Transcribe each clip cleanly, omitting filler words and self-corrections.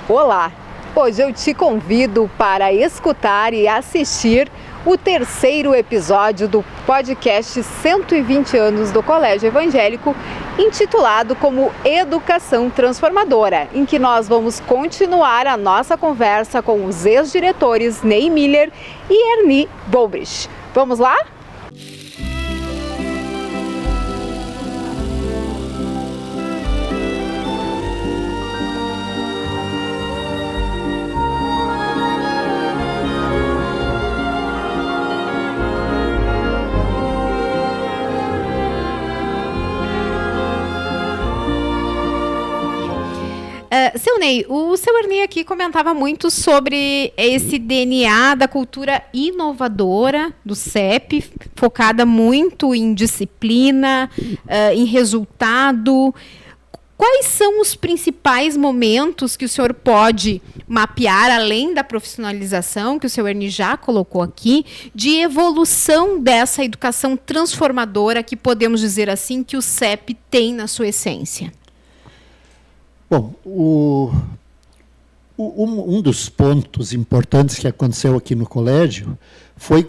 Olá! Hoje eu te convido para escutar e assistir o terceiro episódio do podcast 120 anos do Colégio Evangélico, intitulado como Educação Transformadora, em que nós vamos continuar a nossa conversa com os ex-diretores Ney Miller e Ernie Bobrich. Vamos lá? Seu Ney, o seu Ernie aqui comentava muito sobre esse DNA da cultura inovadora do CEP, focada muito em disciplina, em resultado. Quais são os principais momentos que o senhor pode mapear, além da profissionalização, que o seu Ernie já colocou aqui, de evolução dessa educação transformadora que podemos dizer assim que o CEP tem na sua essência? Bom, um dos pontos importantes que aconteceu aqui no colégio foi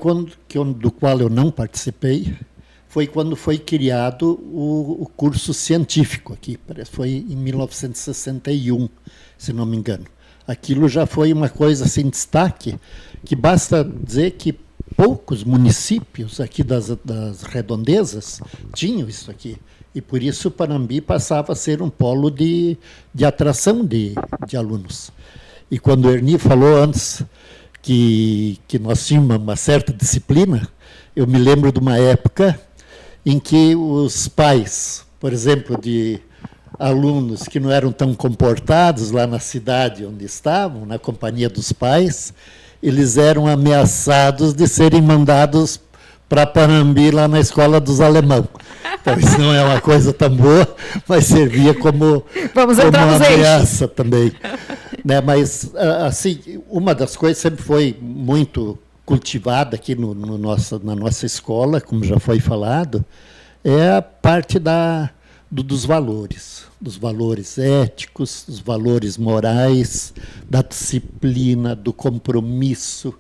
do qual eu não participei, foi quando foi criado o curso científico aqui, foi em 1961, se não me engano. Aquilo já foi uma coisa sem destaque, que basta dizer que poucos municípios aqui das redondezas tinham isso aqui. E por isso o Panambi passava a ser um polo de atração de alunos. E quando o Ernie falou antes que nós tínhamos uma certa disciplina, eu me lembro de uma época em que os pais, por exemplo, de alunos que não eram tão comportados lá na cidade onde estavam, na companhia dos pais, eles eram ameaçados de serem mandados para Panambi, lá na escola dos alemão. Então, isso não é uma coisa tão boa, mas servia como uma ameaça também. Né? Mas, assim, uma das coisas sempre foi muito cultivada aqui na nossa escola, como já foi falado, é a parte dos valores éticos, dos valores morais, da disciplina, do compromisso,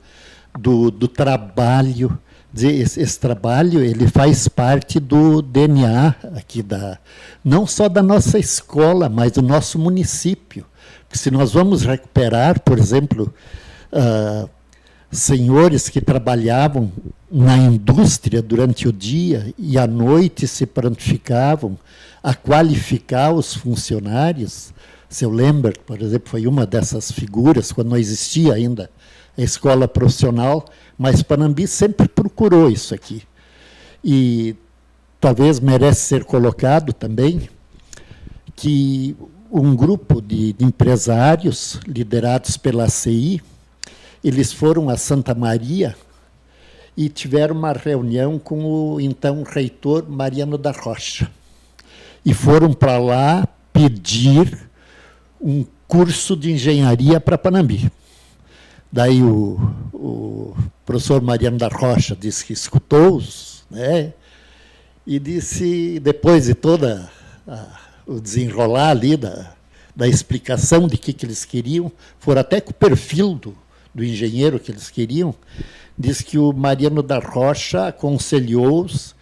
do trabalho. Esse trabalho ele faz parte do DNA aqui não só da nossa escola, mas do nosso município. Porque se nós vamos recuperar, por exemplo, senhores que trabalhavam na indústria durante o dia e à noite se prontificavam a qualificar os funcionários. Seu Lembert, por exemplo, foi uma dessas figuras, quando não existia ainda a escola profissional, mas Panambi sempre procurou isso aqui. E talvez merece ser colocado também que um grupo de empresários liderados pela ACI, eles foram a Santa Maria e tiveram uma reunião com o então reitor Mariano da Rocha. E foram para lá pedir um curso de engenharia para Panambi. Daí o professor Mariano da Rocha disse que escutou-os, né, e disse, depois de toda o desenrolar ali da explicação de que eles queriam, foram até com o perfil do engenheiro que eles queriam, disse que o Mariano da Rocha aconselhou-os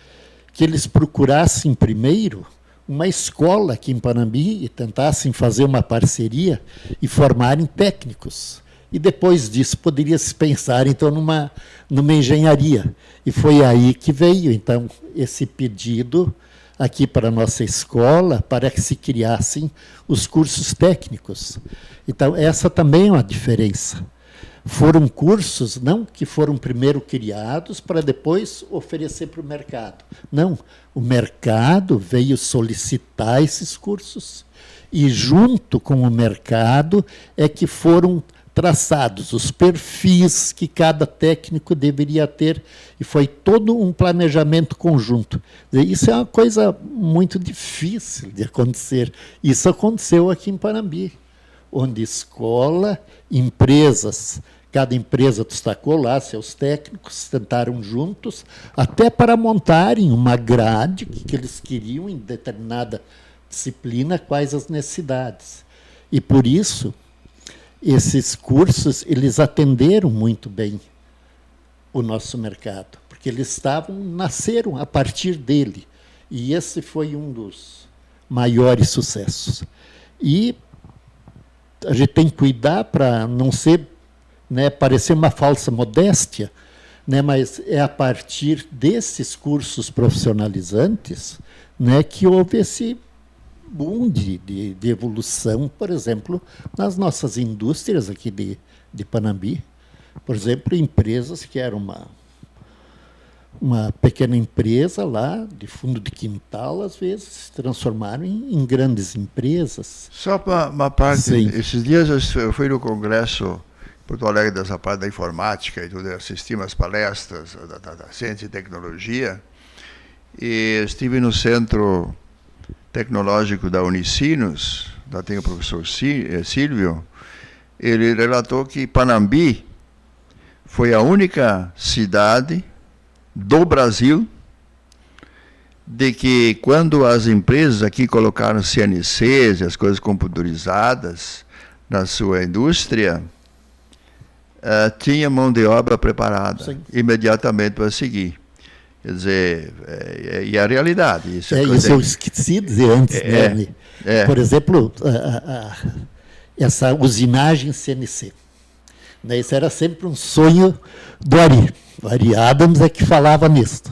que eles procurassem primeiro uma escola aqui em Panambi e tentassem fazer uma parceria e formarem técnicos. E depois disso poderia se pensar então numa engenharia. E foi aí que veio então esse pedido aqui para a nossa escola para que se criassem os cursos técnicos. Então essa também é uma diferença. Foram cursos não que foram primeiro criados para depois oferecer para o mercado. Não, o mercado veio solicitar esses cursos e junto com o mercado é que foram traçados os perfis que cada técnico deveria ter, e foi todo um planejamento conjunto. Isso é uma coisa muito difícil de acontecer. Isso aconteceu aqui em Panambi, onde escola, empresas, cada empresa destacou lá seus técnicos, tentaram juntos, até para montarem uma grade que eles queriam em determinada disciplina, quais as necessidades. E por isso esses cursos eles atenderam muito bem o nosso mercado, porque eles nasceram a partir dele. E esse foi um dos maiores sucessos. E a gente tem que cuidar para não ser, né, parecer uma falsa modéstia, né, mas é a partir desses cursos profissionalizantes, né, que houve esse boom de evolução, por exemplo, nas nossas indústrias aqui de Panambi. Por exemplo, empresas que eram uma pequena empresa lá, de fundo de quintal, às vezes se transformaram em grandes empresas. Só uma parte, Sim. Esses dias eu fui no congresso em Porto Alegre dessa parte da informática e tudo, assisti umas palestras da ciência e tecnologia, e estive no centro tecnológico da Unicinos, lá tem o professor Silvio, ele relatou que Panambi foi a única cidade do Brasil de que, quando as empresas aqui colocaram CNCs e as coisas computadorizadas na sua indústria, tinha mão de obra preparada. Sim. Imediatamente para seguir. Quer dizer, e a realidade. Isso eu esqueci de dizer antes, né? Por exemplo, essa usinagem CNC. Né? Isso era sempre um sonho do Ari. O Ari Adams é que falava nisso.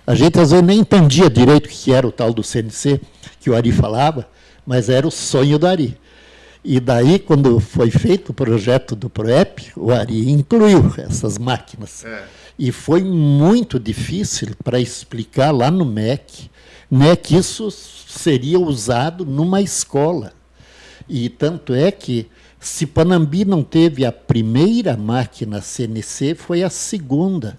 A gente, às vezes, nem entendia direito o que era o tal do CNC que o Ari falava, mas era o sonho do Ari. E daí, quando foi feito o projeto do PROEP, o Ari incluiu essas máquinas. E foi muito difícil para explicar lá no MEC, né, que isso seria usado numa escola. E tanto é que, se Panambi não teve a primeira máquina CNC, foi a segunda,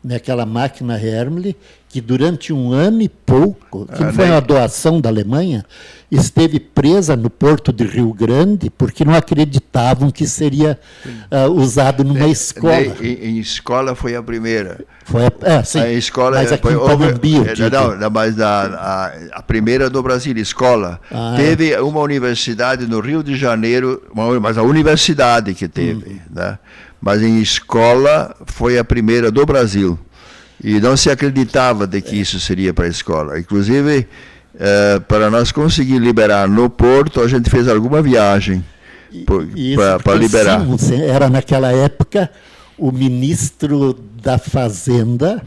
né, aquela máquina Hermle, que durante 1 ano e pouco, que foi uma doação da Alemanha, esteve presa no porto de Rio Grande, porque não acreditavam que seria usado numa escola. Em escola foi a primeira. Sim. A escola, mas aqui em Panambi, mas a primeira do Brasil, escola. Teve uma universidade no Rio de Janeiro, mas a universidade que teve, né? Mas em escola foi a primeira do Brasil. E não se acreditava de que isso seria para a escola. Inclusive, para nós conseguir liberar no porto, a gente fez alguma viagem para liberar. Era, naquela época, o ministro da Fazenda,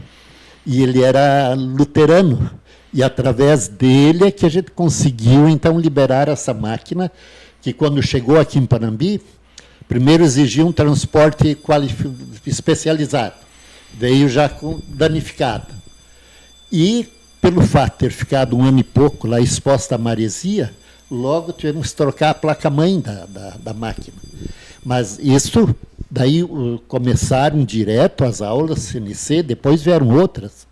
e ele era luterano. E, através dele, é que a gente conseguiu, então, liberar essa máquina, que, quando chegou aqui em Panambi, primeiro exigia um transporte especializado. Veio já danificada. E, pelo fato de ter ficado 1 ano e pouco lá exposta à maresia, logo tivemos que trocar a placa-mãe da máquina. Mas isso, daí começaram direto as aulas CNC, depois vieram outras.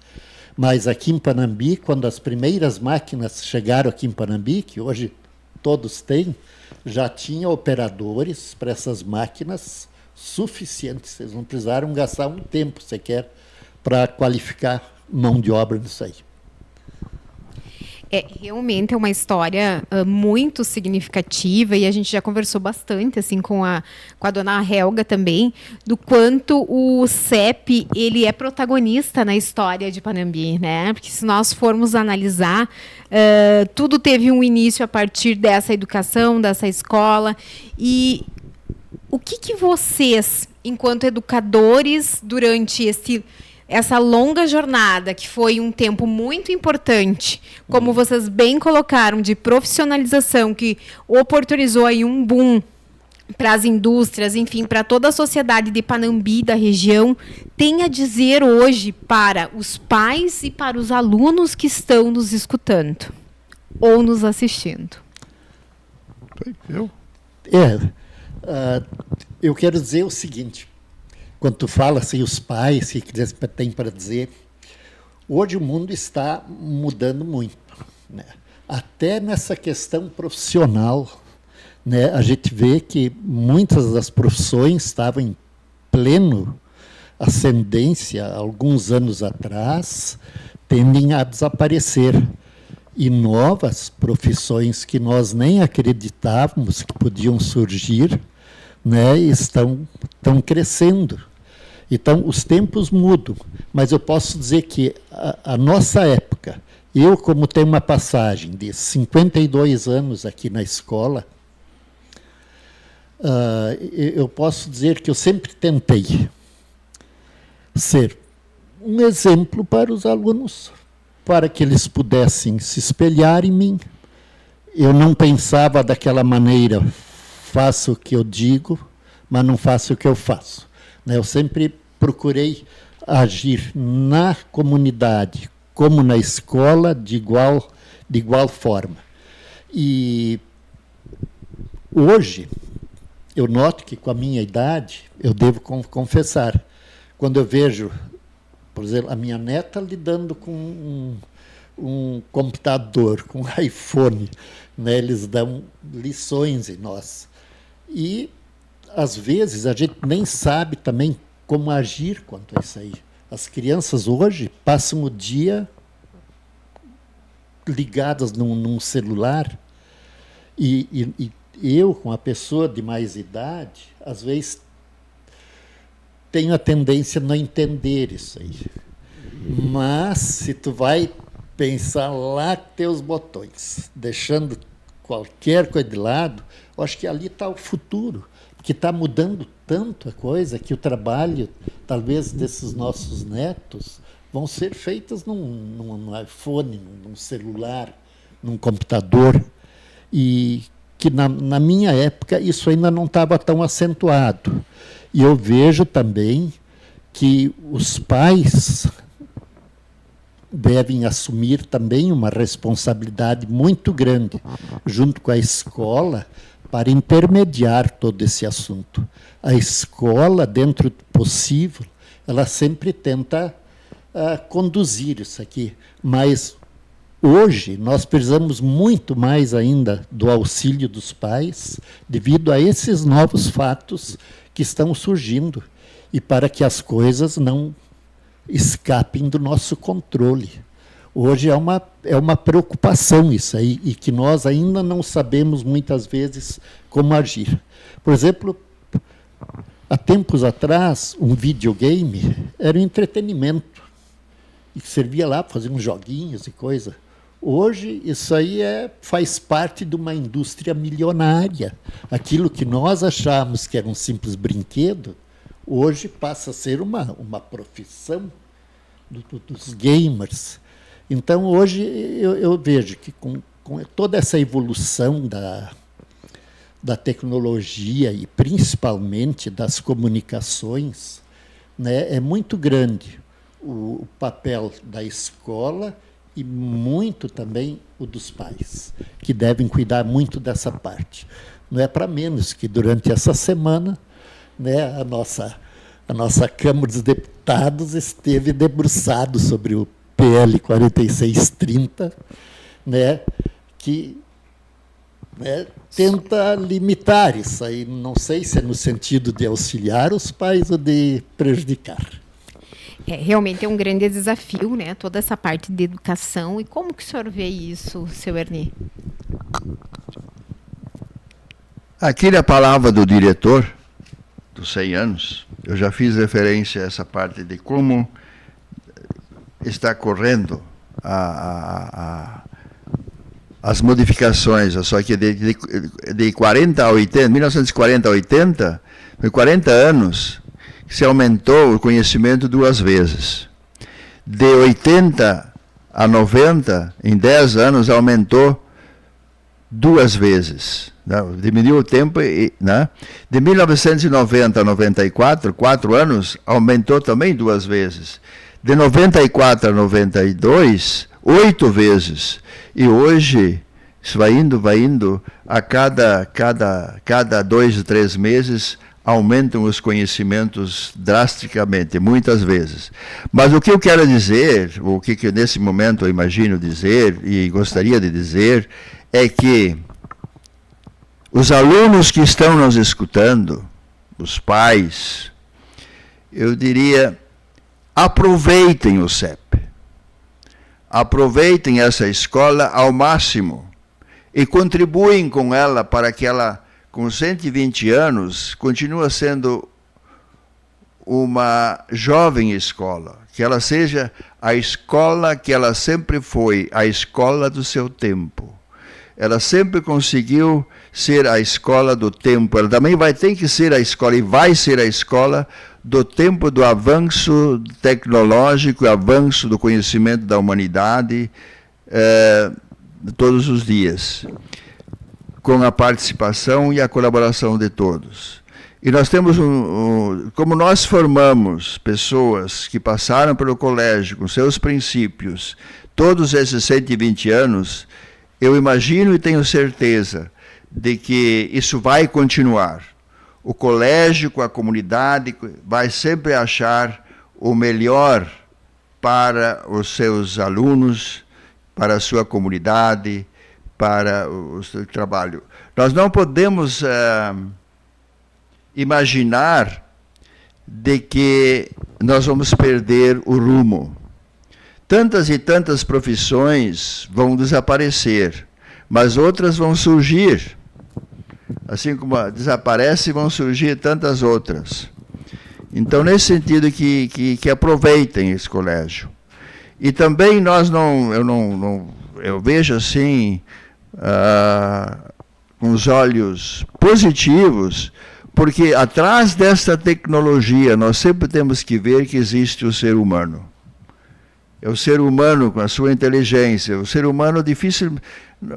Mas aqui em Panambi, quando as primeiras máquinas chegaram aqui em Panambi, que hoje todos têm, já tinha operadores para essas máquinas suficientes. Vocês não precisaram gastar um tempo sequer para qualificar mão de obra nisso aí. Realmente é uma história muito significativa, e a gente já conversou bastante assim com a dona Helga também, do quanto o CEP ele é protagonista na história de Panambi, né? Porque, se nós formos analisar, tudo teve um início a partir dessa educação, dessa escola. E o que vocês, enquanto educadores, durante essa longa jornada, que foi um tempo muito importante, como vocês bem colocaram, de profissionalização, que oportunizou aí um boom para as indústrias, enfim, para toda a sociedade de Panambi, da região, tem a dizer hoje para os pais e para os alunos que estão nos escutando ou nos assistindo? Eu quero dizer o seguinte: quando tu fala assim, os pais, o que têm para dizer, hoje o mundo está mudando muito, né? Até nessa questão profissional, né? A gente vê que muitas das profissões estavam em pleno ascendência, alguns anos atrás, tendem a desaparecer. E novas profissões que nós nem acreditávamos que podiam surgir, né, estão crescendo. Então, os tempos mudam, mas eu posso dizer que a nossa época, eu, como tenho uma passagem de 52 anos aqui na escola, eu posso dizer que eu sempre tentei ser um exemplo para os alunos, para que eles pudessem se espelhar em mim. Eu não pensava daquela maneira, faço o que eu digo, mas não faço o que eu faço. Eu sempre procurei agir na comunidade, como na escola, de igual forma. E hoje, eu noto que com a minha idade, eu devo confessar, quando eu vejo, por exemplo, a minha neta lidando com um computador, com um iPhone, né, eles dão lições em nós. E, às vezes, a gente nem sabe também como agir quanto a isso aí. As crianças hoje passam o dia ligadas num celular e eu, com a pessoa de mais idade, às vezes tenho a tendência a não entender isso aí. Mas, se tu vai pensar lá teus botões, deixando qualquer coisa de lado, eu acho que ali está o futuro, que está mudando tanto a coisa que o trabalho, talvez, desses nossos netos vão ser feitos num iPhone, num celular, num computador, e que na minha época isso ainda não estava tão acentuado. E eu vejo também que os pais devem assumir também uma responsabilidade muito grande, junto com a escola, para intermediar todo esse assunto. A escola, dentro do possível, ela sempre tenta conduzir isso aqui, mas hoje nós precisamos muito mais ainda do auxílio dos pais, devido a esses novos fatos que estão surgindo, e para que as coisas não escapem do nosso controle. Hoje é uma preocupação isso aí, e que nós ainda não sabemos muitas vezes como agir. Por exemplo, há tempos atrás, um videogame era um entretenimento, e servia lá para fazer uns joguinhos e coisa. Hoje, isso aí faz parte de uma indústria milionária. Aquilo que nós achávamos que era um simples brinquedo, hoje passa a ser uma profissão dos gamers. Então, hoje, eu vejo que com toda essa evolução da tecnologia e, principalmente, das comunicações, né, é muito grande o papel da escola e muito também o dos pais, que devem cuidar muito dessa parte. Não é para menos que, durante essa semana, né, a nossa Câmara dos Deputados esteve debruçado sobre o PL 4630, né, que tenta limitar isso aí. Não sei se é no sentido de auxiliar os pais ou de prejudicar. Realmente é um grande desafio, né? Toda essa parte de educação. E como que o senhor vê isso, seu Ernie? Aqui na palavra do diretor, dos 100 anos, eu já fiz referência a essa parte de como está correndo as modificações, só que de 40 a 80, 1940 a 80, foi 40 anos que se aumentou o conhecimento 2 vezes. De 80 a 90, em 10 anos, aumentou 2 vezes. Diminuiu o tempo, né? De 1990 a 94, 4 anos, aumentou também 2 vezes. De 94 a 92, 8 vezes. E hoje, isso vai indo, a cada 2 ou 3 meses, aumentam os conhecimentos drasticamente, muitas vezes. Mas o que eu quero dizer, o que nesse momento eu imagino dizer, e gostaria de dizer, é que os alunos que estão nos escutando, os pais, eu diria, aproveitem o CEP. Aproveitem essa escola ao máximo e contribuem com ela para que ela com 120 anos, continua sendo uma jovem escola, que ela seja a escola que ela sempre foi, a escola do seu tempo. Ela sempre conseguiu ser a escola do tempo. Ela também vai ter que ser a escola, e vai ser a escola do tempo do avanço tecnológico, avanço do conhecimento da humanidade, todos os dias, com a participação e a colaboração de todos. E nós temos, como nós formamos pessoas que passaram pelo colégio com seus princípios, todos esses 120 anos, eu imagino e tenho certeza de que isso vai continuar. O colégio com a comunidade vai sempre achar o melhor para os seus alunos, para a sua comunidade, para o seu trabalho. Nós não podemos imaginar de que nós vamos perder o rumo. Tantas e tantas profissões vão desaparecer, mas outras vão surgir. Assim como desaparece, vão surgir tantas outras. Então, nesse sentido, que aproveitem esse colégio. E também eu vejo assim, com os olhos positivos, porque atrás desta tecnologia nós sempre temos que ver que existe o ser humano. É o ser humano com a sua inteligência. O ser humano difícil,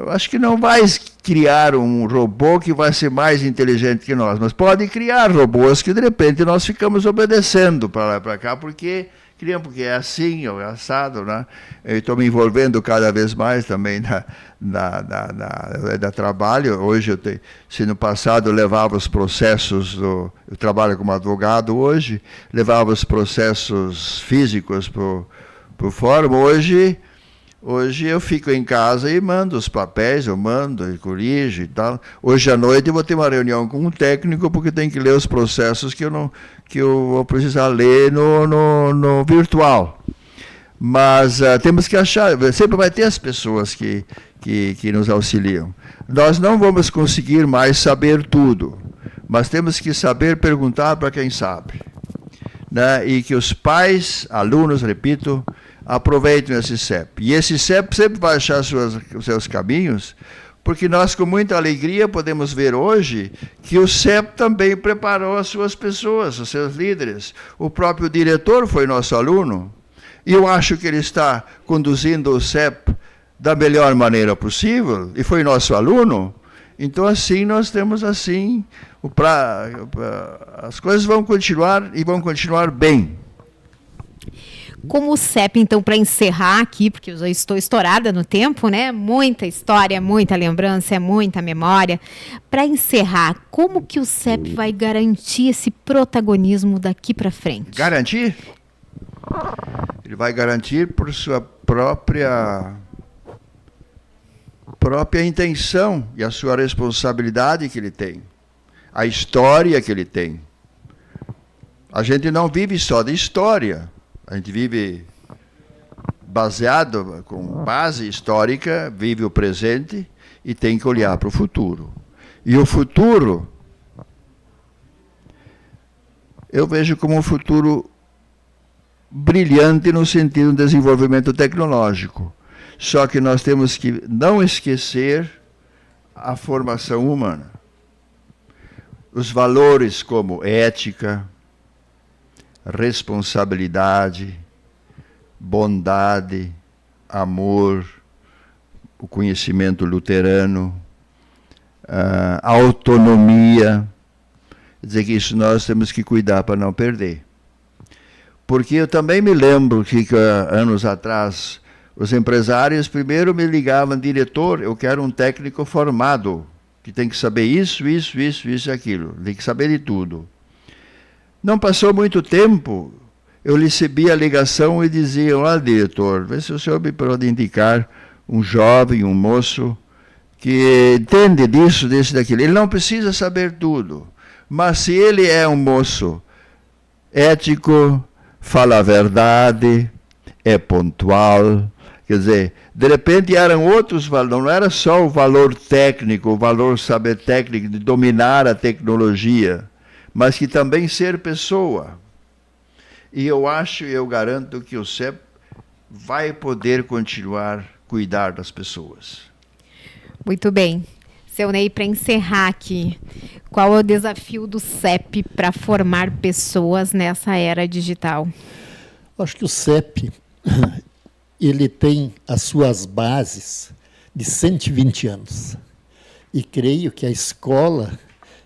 acho que não vai criar um robô que vai ser mais inteligente que nós, mas pode criar robôs que de repente nós ficamos obedecendo para lá e para cá, porque é assim, ou é assado, né? Eu estou me envolvendo cada vez mais também da trabalho. Hoje, se no passado eu levava os processos, eu trabalho como advogado hoje, levava os processos físicos para o fórum. Hoje eu fico em casa e mando os papéis, eu mando e corrijo e tal. Hoje à noite eu vou ter uma reunião com um técnico, porque tem que ler os processos que eu vou precisar ler no virtual. Mas temos que achar, sempre vai ter as pessoas que nos auxiliam. Nós não vamos conseguir mais saber tudo, mas temos que saber perguntar para quem sabe. Né? E que os pais, alunos, repito, aproveitem esse CEP. E esse CEP sempre vai achar os seus caminhos, porque nós, com muita alegria, podemos ver hoje que o CEP também preparou as suas pessoas, os seus líderes. O próprio diretor foi nosso aluno, e eu acho que ele está conduzindo o CEP da melhor maneira possível, e foi nosso aluno. Então, assim, nós temos assim, as coisas vão continuar e vão continuar bem. Como o CEP, então, para encerrar aqui, porque eu já estou estourada no tempo, né? Muita história, muita lembrança, muita memória. Para encerrar, como que o CEP vai garantir esse protagonismo daqui para frente? Garantir? Ele vai garantir por sua própria intenção e a sua responsabilidade que ele tem, a história que ele tem. A gente não vive só de história. A gente vive baseado, com base histórica, vive o presente e tem que olhar para o futuro. E o futuro, eu vejo como um futuro brilhante no sentido do desenvolvimento tecnológico. Só que nós temos que não esquecer a formação humana. Os valores como ética, responsabilidade, bondade, amor, o conhecimento luterano, a autonomia. Quer dizer que isso nós temos que cuidar para não perder. Porque eu também me lembro que anos atrás, os empresários primeiro me ligavam: diretor, eu quero um técnico formado, que tem que saber isso e aquilo, tem que saber de tudo. Não passou muito tempo, eu recebi a ligação e diziam: diretor, vê se o senhor me pode indicar um jovem, um moço, que entende disso, daquilo. Ele não precisa saber tudo, mas se ele é um moço ético, fala a verdade, é pontual, Quer dizer, de repente eram outros valores, não era só o valor técnico, o valor saber técnico de dominar a tecnologia, mas que também ser pessoa. E eu garanto que o CEP vai poder continuar a cuidar das pessoas. Muito bem. Seu Ney, para encerrar aqui, qual é o desafio do CEP para formar pessoas nessa era digital? Acho que o CEP ele tem as suas bases de 120 anos. E creio que a escola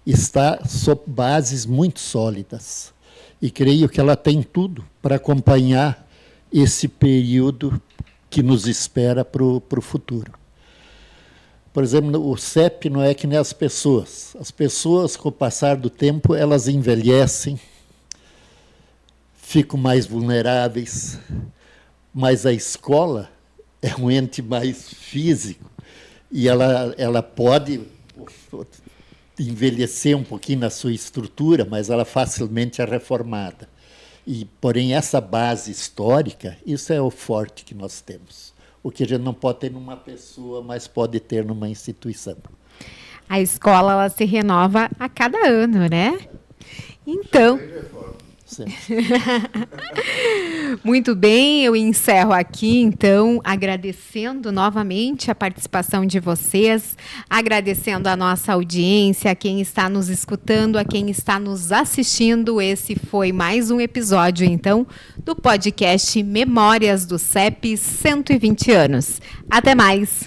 está sob bases muito sólidas. E creio que ela tem tudo para acompanhar esse período que nos espera para o futuro. Por exemplo, o CEP não é que nem as pessoas. As pessoas, com o passar do tempo, elas envelhecem, ficam mais vulneráveis, mas a escola é um ente mais físico e ela pode envelhecer um pouquinho na sua estrutura, mas ela facilmente é reformada. Porém, essa base histórica, isso é o forte que nós temos. O que a gente não pode ter numa pessoa, mas pode ter numa instituição. A escola ela se renova a cada ano, né? Então... Muito bem, eu encerro aqui, então, agradecendo novamente a participação de vocês, agradecendo a nossa audiência, a quem está nos escutando, a quem está nos assistindo. Esse foi mais um episódio, então, do podcast Memórias do CEP 120 anos. Até mais!